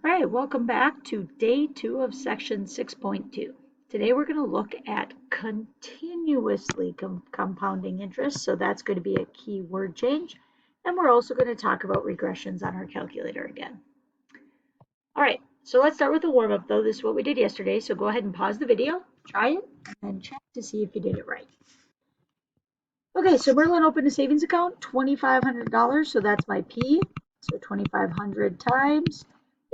All right, welcome back to day 2 of section 6.2. Today we're going to look at continuously compounding interest, so that's going to be a key word change. And we're also going to talk about regressions on our calculator again. All right, so let's start with a warm-up though. This is what we did yesterday, so go ahead and pause the video, try it, and check to see if you did it right. Okay, so Merlin opened a savings account, $2,500, so that's my P. So 2,500 times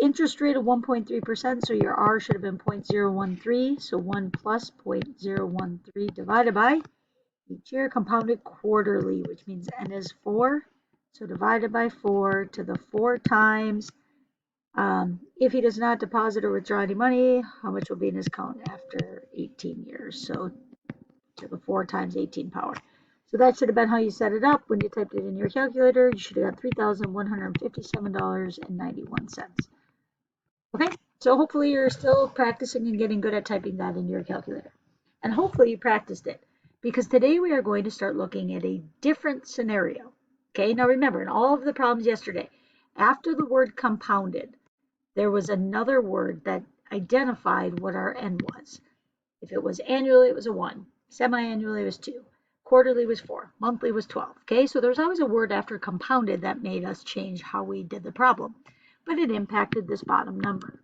interest rate of 1.3%, so your R should have been 0.013, so 1 plus 0.013 divided by each year compounded quarterly, which means N is 4. So divided by 4 to the 4 times. If he does not deposit or withdraw any money, how much will be in his account after 18 years? So to the 4 times 18 power. So that should have been how you set it up. When you typed it in your calculator, you should have got $3,157.91. Okay, so hopefully you're still practicing and getting good at typing that in your calculator. And hopefully you practiced it, because today we are going to start looking at a different scenario. Okay, now remember, in all of the problems yesterday, after the word compounded, there was another word that identified what our N was. If it was annually, it was a 1. Semi-annually, it was 2. Quarterly was 4. Monthly was 12. Okay, so there was always a word after compounded that made us change how we did the problem, but it impacted this bottom number.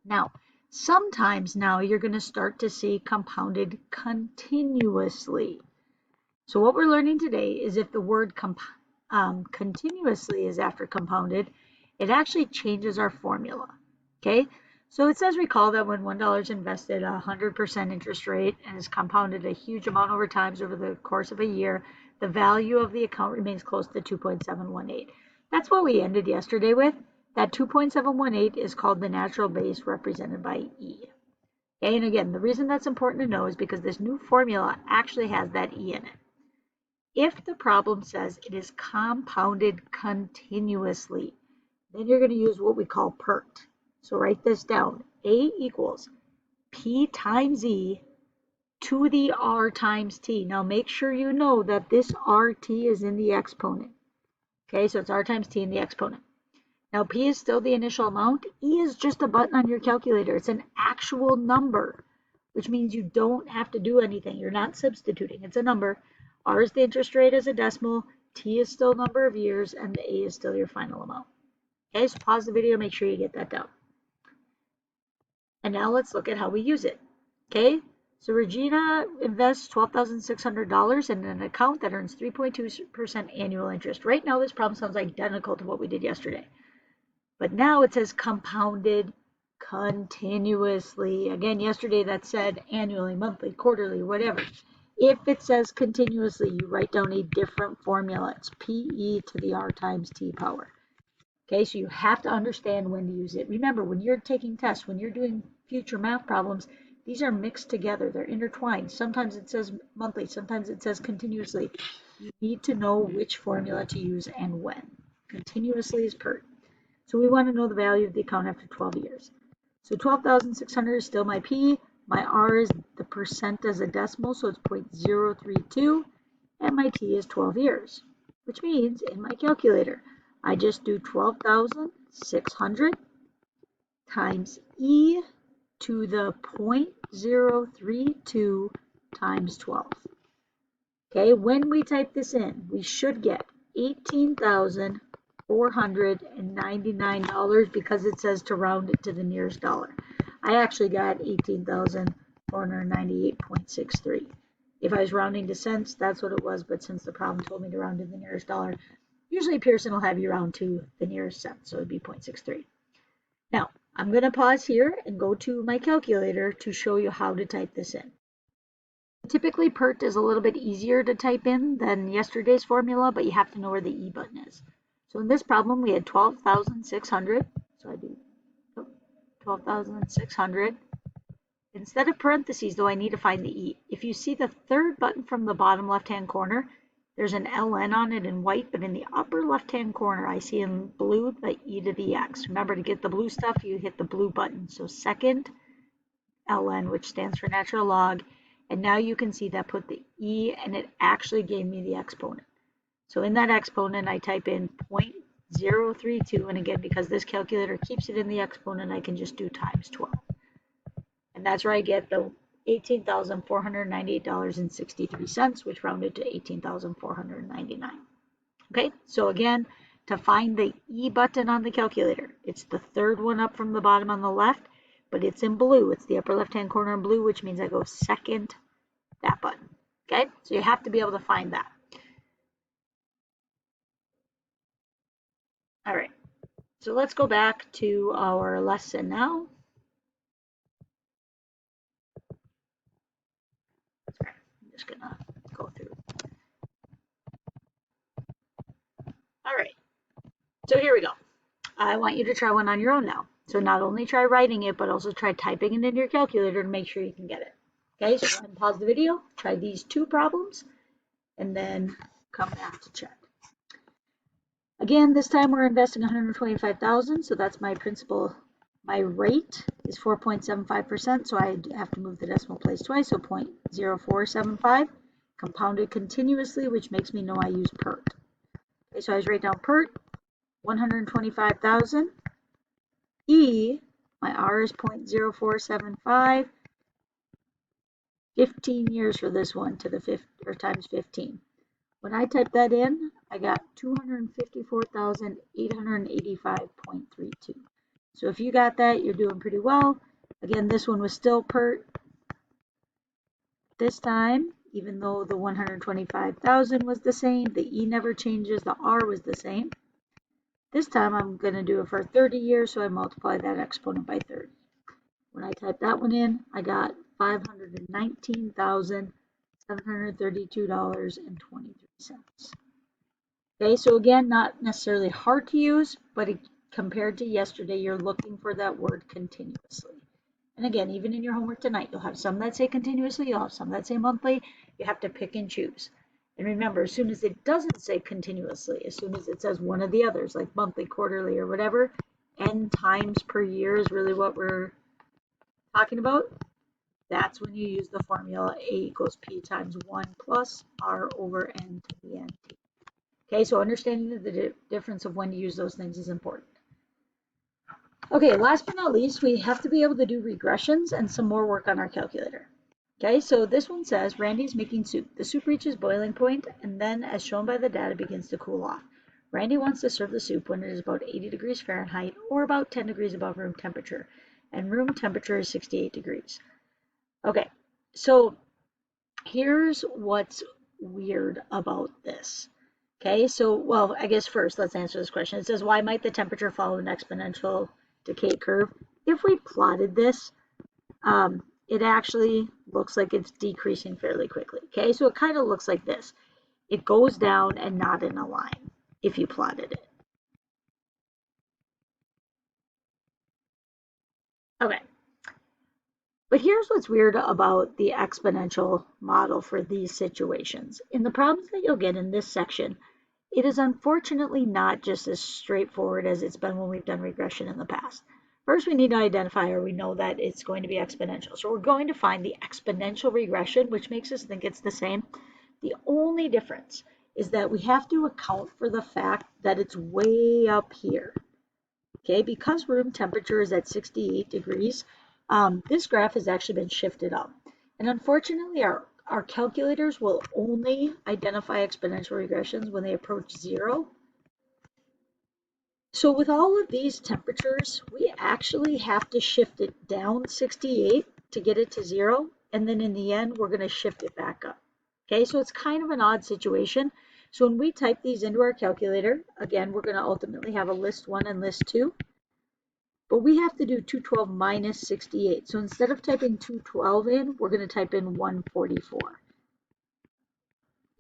Now, sometimes now you're going to start to see compounded continuously. So what we're learning today is if the word continuously is after compounded, it actually changes our formula. Okay, so it says recall that when $1 is invested, 100% interest rate and is compounded a huge amount over times over the course of a year, the value of the account remains close to 2.718. That's what we ended yesterday with. That 2.718 is called the natural base, represented by E. Okay, and again, the reason that's important to know is because this new formula actually has that E in it. If the problem says it is compounded continuously, then you're going to use what we call PERT. So write this down. A equals P times E to the R times T. Now make sure you know that this RT is in the exponent. Okay, so it's R times T in the exponent. Now P is still the initial amount. E is just a button on your calculator. It's an actual number, which means you don't have to do anything. You're not substituting. It's a number. R is the interest rate as a decimal. T is still number of years, and the A is still your final amount. Okay, so pause the video, make sure you get that down. And now let's look at how we use it. Okay, so Regina invests $12,600 in an account that earns 3.2% annual interest. Right now, this problem sounds identical to what we did yesterday. But now it says compounded continuously. Again, yesterday that said annually, monthly, quarterly, whatever. If it says continuously, you write down a different formula. It's PE to the R times T power. Okay, so you have to understand when to use it. Remember, when you're taking tests, when you're doing future math problems, these are mixed together. They're intertwined. Sometimes it says monthly, sometimes it says continuously. You need to know which formula to use and when. Continuously is PERT. So we want to know the value of the account after 12 years. So 12,600 is still my P. My R is the percent as a decimal, so it's 0.032. And my T is 12 years, which means in my calculator, I just do 12,600 times E to the 0.032 times 12. Okay, when we type this in, we should get $18,499 because it says to round it to the nearest dollar. I actually got 18,498.63. If I was rounding to cents, that's what it was, but since the problem told me to round to the nearest dollar, usually Pearson will have you round to the nearest cent, so it'd be 0.63. Now, I'm going to pause here and go to my calculator to show you how to type this in. Typically, PERT is a little bit easier to type in than yesterday's formula, but you have to know where the E button is. So in this problem, we had 12,600. So I do 12,600. Instead of parentheses, though, I need to find the E. If you see the third button from the bottom left-hand corner, there's an ln on it in white, but in the upper left-hand corner, I see in blue the E to the X. Remember, to get the blue stuff, you hit the blue button. So second ln, which stands for natural log, and now you can see that put the E, and it actually gave me the exponent. So in that exponent, I type in 0.032. And again, because this calculator keeps it in the exponent, I can just do times 12. And that's where I get the $18,498.63, which rounded to $18,499. Okay, so again, to find the E button on the calculator, it's the third one up from the bottom on the left, but it's in blue. It's the upper left-hand corner in blue, which means I go second that button. Okay, so you have to be able to find that. All right, so let's go back to our lesson now. Sorry, I'm just gonna go through. All right, so here we go. I want you to try one on your own now. So not only try writing it, but also try typing it into your calculator to make sure you can get it. Okay, so go ahead and pause the video, try these two problems, and then come back to check. Again, this time we're investing $125,000, so that's my principal. My rate is 4.75%, so I have to move the decimal place twice, so 0.0475. Compounded continuously, which makes me know I use PERT. Okay, so I just write down PERT, 125,000. E, my R is 0.0475. 15 years for this one to the times 15. When I type that in, I got 254,885.32. So if you got that, you're doing pretty well. Again, this one was still PERT this time, even though the 125,000 was the same. The E never changes. The R was the same. This time I'm going to do it for 30 years, so I multiply that exponent by 30. When I type that one in, I got $519,732.23. Okay, so again, not necessarily hard to use, but compared to yesterday, you're looking for that word continuously. And again, even in your homework tonight, you'll have some that say continuously, you'll have some that say monthly. You have to pick and choose. And remember, as soon as it doesn't say continuously, as soon as it says one of the others, like monthly, quarterly, or whatever, n times per year is really what we're talking about. That's when you use the formula A equals P times 1 plus R over N to the NT. Okay, so understanding the difference of when to use those things is important. Okay, last but not least, we have to be able to do regressions and some more work on our calculator. Okay, so this one says Randy is making soup. The soup reaches boiling point and then, as shown by the data, begins to cool off. Randy wants to serve the soup when it is about 80 degrees Fahrenheit or about 10 degrees above room temperature, and room temperature is 68 degrees. Okay, so here's what's weird about this. Okay, so, well, I guess first let's answer this question. It says, why might the temperature follow an exponential decay curve? If we plotted this, it actually looks like it's decreasing fairly quickly. Okay, so it kind of looks like this. It goes down and not in a line if you plotted it. Okay. But here's what's weird about the exponential model for these situations. In the problems that you'll get in this section, it is unfortunately not just as straightforward as it's been when we've done regression in the past. First, we need to identify, or we know that it's going to be exponential. So we're going to find the exponential regression, which makes us think it's the same. The only difference is that we have to account for the fact that it's way up here. Okay, because room temperature is at 68 degrees, this graph has actually been shifted up. And unfortunately, our calculators will only identify exponential regressions when they approach 0. So with all of these temperatures, we actually have to shift it down 68 to get it to 0. And then in the end, we're going to shift it back up. Okay, so it's kind of an odd situation. So when we type these into our calculator, again, we're going to ultimately have a list 1 and list 2. But we have to do 212 minus 68. So instead of typing 212 in, we're going to type in 144.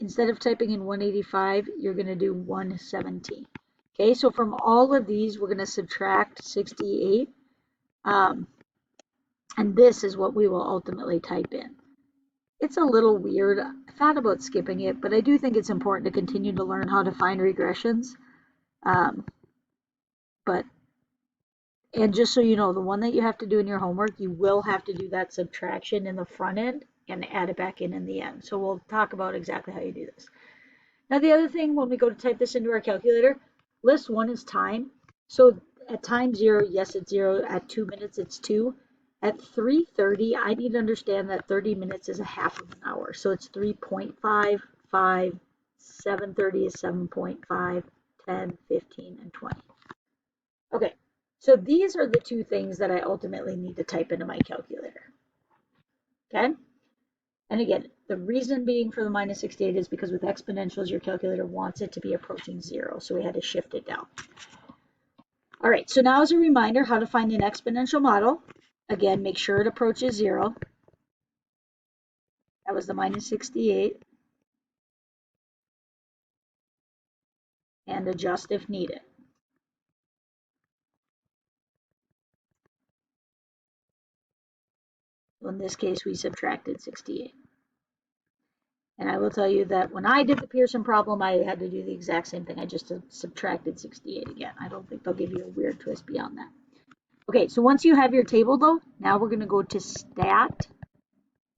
Instead of typing in 185, you're going to do 117. Okay, so from all of these, we're going to subtract 68. And this is what we will ultimately type in. It's a little weird. I thought about skipping it, but I do think it's important to continue to learn how to find regressions. And just so you know, the one that you have to do in your homework, you will have to do that subtraction in the front end and add it back in the end. So we'll talk about exactly how you do this. Now the other thing, when we go to type this into our calculator, List 1 is time. So at time 0, yes, it's 0. At 2 minutes, it's 2. At 3:30, I need to understand that 30 minutes is a half of an hour. So it's 3.5, 5, 7:30 is 7.5, 10, 15, and 20. Okay, so these are the two things that I ultimately need to type into my calculator. Okay? And again, the reason being for the minus 68 is because with exponentials, your calculator wants it to be approaching 0. So we had to shift it down. All right, so now as a reminder how to find an exponential model. Again, make sure it approaches 0. That was the minus 68. And adjust if needed. So in this case, we subtracted 68. And I will tell you that when I did the Pearson problem, I had to do the exact same thing. I just subtracted 68 again. I don't think they'll give you a weird twist beyond that. Okay, so once you have your table though, now we're going to go to Stat,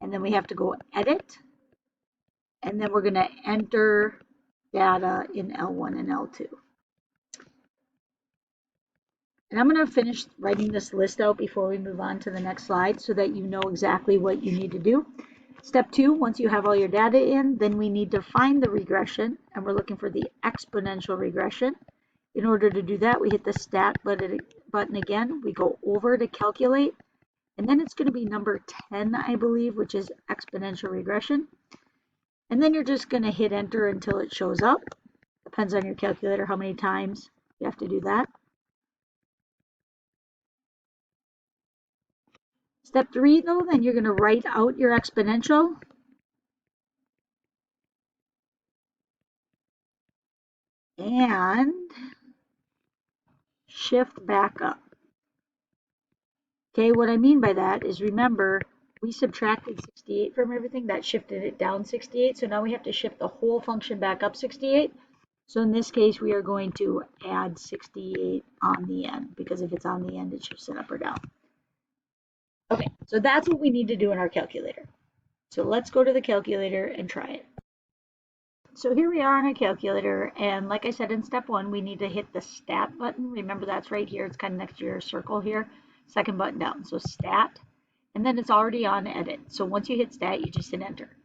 and then we have to go Edit, and then we're going to enter data in L1 and L2. And I'm going to finish writing this list out before we move on to the next slide so that you know exactly what you need to do. Step 2, once you have all your data in, then we need to find the regression, and we're looking for the exponential regression. In order to do that, we hit the Stat button again. We go over to Calculate, and then it's going to be number 10, I believe, which is exponential regression. And then you're just going to hit Enter until it shows up. Depends on your calculator how many times you have to do that. Step 3, though, then you're going to write out your exponential. And shift back up. Okay, what I mean by that is, remember, we subtracted 68 from everything. That shifted it down 68. So now we have to shift the whole function back up 68. So in this case, we are going to add 68 on the end, because if it's on the end, it shifts it up or down. Okay, so that's what we need to do in our calculator. So let's go to the calculator and try it. So here we are on our calculator, and like I said in step 1, we need to hit the Stat button. Remember, that's right here. It's kind of next to your circle here. Second button down. So Stat, and then it's already on Edit. So once you hit Stat, you just hit Enter.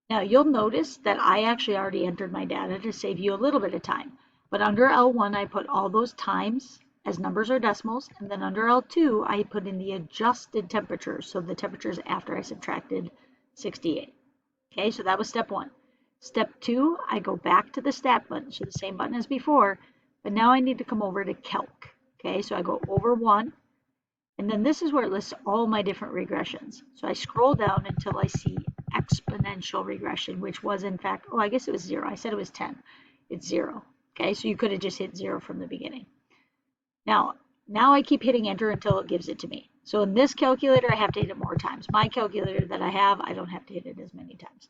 Now you'll notice that I actually already entered my data to save you a little bit of time. But under L1, I put all those times as numbers or decimals, and then under L2, I put in the adjusted temperatures, so the temperatures after I subtracted 68. Okay, so that was step 1. Step 2, I go back to the Stat button, so the same button as before, but now I need to come over to Calc. Okay, so I go over 1, and then this is where it lists all my different regressions. So I scroll down until I see exponential regression, which was in fact, oh, I guess it was 0. I said it was 10. It's 0. Okay, so you could have just hit 0 from the beginning. Now I keep hitting Enter until it gives it to me. So in this calculator, I have to hit it more times. My calculator that I have, I don't have to hit it as many times.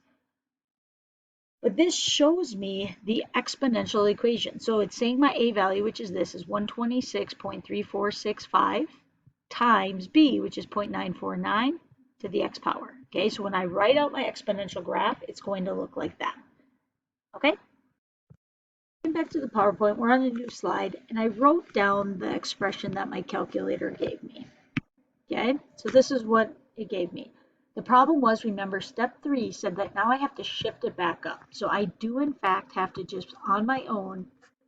But this shows me the exponential equation. So it's saying my A value, which is this, is 126.3465 times B, which is 0.949 to the x power. Okay, so when I write out my exponential graph, it's going to look like that. Okay? Back to the PowerPoint, we're on a new slide, and I wrote down the expression that my calculator gave me. Okay, so this is what it gave me. The problem was, remember, step 3 said that now I have to shift it back up. So I do, in fact, have to just, on my own,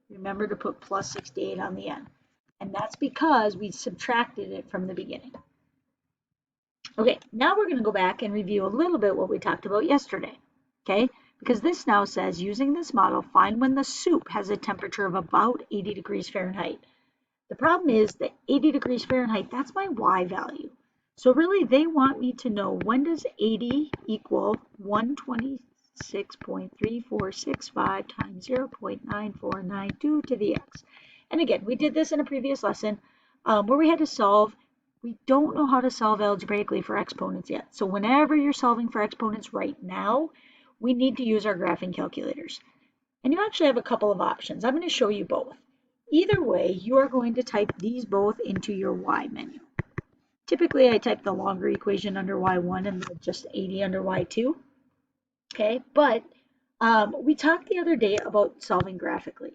remember to put plus 68 on the end. And that's because we subtracted it from the beginning. Okay, now we're going to go back and review a little bit what we talked about yesterday. Okay, because this now says, using this model, find when the soup has a temperature of about 80 degrees Fahrenheit. The problem is that 80 degrees Fahrenheit, that's my Y value. So really, they want me to know, when does 80 equal 126.3465 times 0.9492 to the x? And again, we did this in a previous lesson where we had to solve. We don't know how to solve algebraically for exponents yet. So whenever you're solving for exponents right now, we need to use our graphing calculators. And you actually have a couple of options. I'm going to show you both. Either way, you are going to type these both into your Y menu. Typically, I type the longer equation under Y1 and just 80 under Y2. Okay, but we talked the other day about solving graphically.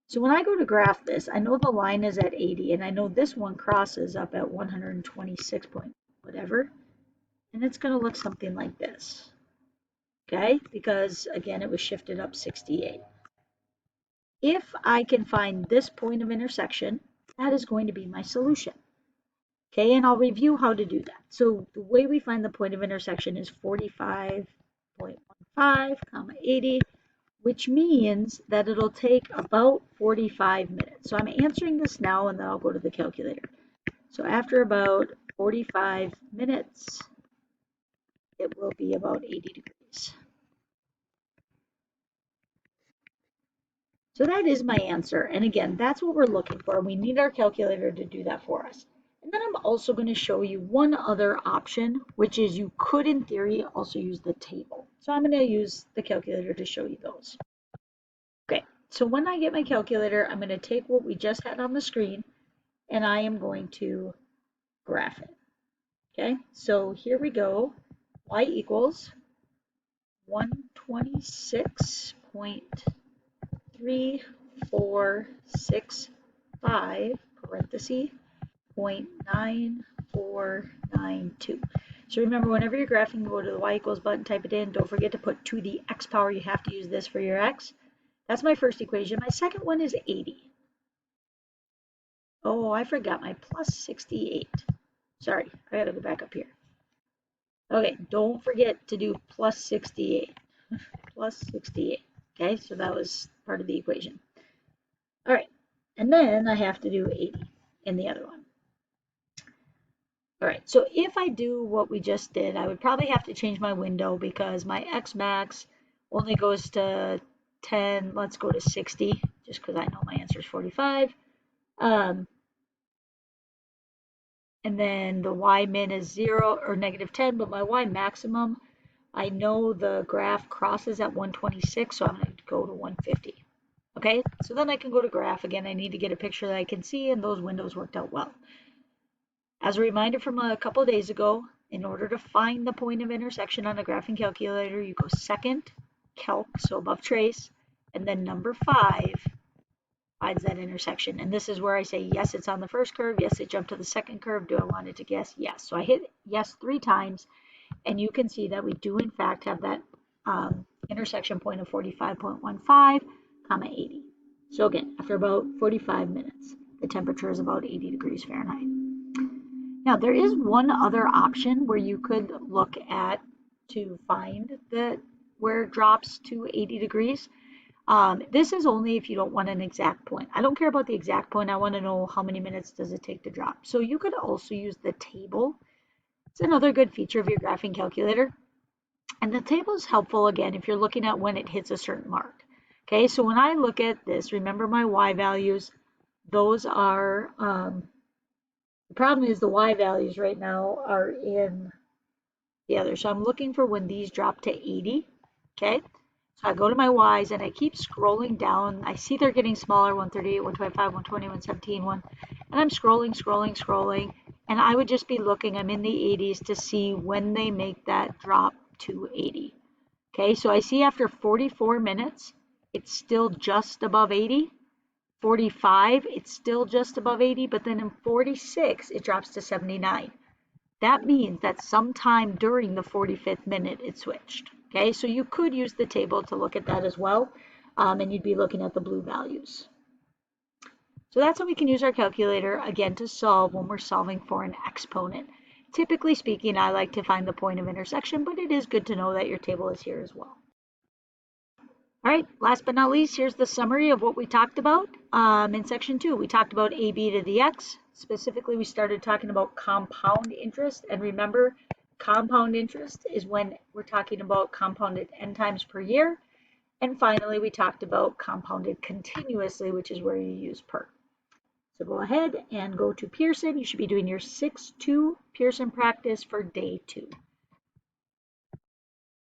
So when I go to graph this, I know the line is at 80, and I know this one crosses up at 126 point whatever, and it's going to look something like this, okay? Because, again, it was shifted up 68. If I can find this point of intersection, that is going to be my solution, okay? And I'll review how to do that. So the way we find the point of intersection is 45.15, 80, which means that it'll take about 45 minutes. So I'm answering this now, and then I'll go to the calculator. So after about 45 minutes, it will be about 80 degrees. So that is my answer. And again, that's what we're looking for. We need our calculator to do that for us. And then I'm also going to show you one other option, which is you could, in theory, also use the table. So I'm going to use the calculator to show you those. Okay, so when I get my calculator, I'm going to take what we just had on the screen, and I am going to graph it. Okay, so here we go. Y equals 126.3465 parenthesis 0.9492. So remember, whenever you're graphing, go to the y equals button, type it in. Don't forget to put to the x power. You have to use this for your x. That's my first equation. My second one is 80. Oh, I forgot my plus 68. Sorry, I gotta go back up here. Okay, don't forget to do plus 68. Plus 68. Okay, so that was part of the equation. All right, and then I have to do 80 in the other one. All right, so if I do what we just did, I would probably have to change my window because my x max only goes to 10. Let's go to 60, just because I know my answer is 45. And then the y min is 0 or negative 10, but my y maximum, I know the graph crosses at 126, so I'm going to go to 150. Okay, so then I can go to graph. Again, I need to get a picture that I can see, and those windows worked out well. As a reminder from a couple of days ago, in order to find the point of intersection on a graphing calculator, you go second, calc, so above trace, and then number 5 finds that intersection. And this is where I say, yes, it's on the first curve. Yes, it jumped to the second curve. Do I want it to guess? Yes. So I hit yes 3 times, and you can see that we do, in fact, have that intersection point of 45.15, 80. So again, after about 45 minutes, the temperature is about 80 degrees Fahrenheit. Now, there is one other option where you could look at to find where it drops to 80 degrees. This is only if you don't want an exact point. I don't care about the exact point. I want to know how many minutes does it take to drop. So you could also use the table. It's another good feature of your graphing calculator. And the table is helpful, again, if you're looking at when it hits a certain mark. Okay, so when I look at this, remember my y values, those are, the problem is the y values right now are in the other. So I'm looking for when these drop to 80, okay? So I go to my y's and I keep scrolling down. I see they're getting smaller, 138, 125, 120, 117, and I'm scrolling, and I would just be looking, I'm in the 80s to see when they make that drop to 80. Okay, so I see after 44 minutes, it's still just above 80. 45, it's still just above 80, but then in 46, it drops to 79. That means that sometime during the 45th minute, it switched. Okay, so you could use the table to look at that as well, and you'd be looking at the blue values. So that's how we can use our calculator, again, to solve when we're solving for an exponent. Typically speaking, I like to find the point of intersection, but it is good to know that your table is here as well. All right, last but not least, here's the summary of what we talked about. In section 2, we talked about AB to the X. Specifically, we started talking about compound interest. And remember, compound interest is when we're talking about compounded n times per year. And finally, we talked about compounded continuously, which is where you use per. So go ahead and go to Pearson. You should be doing your 6-2 Pearson practice for day 2.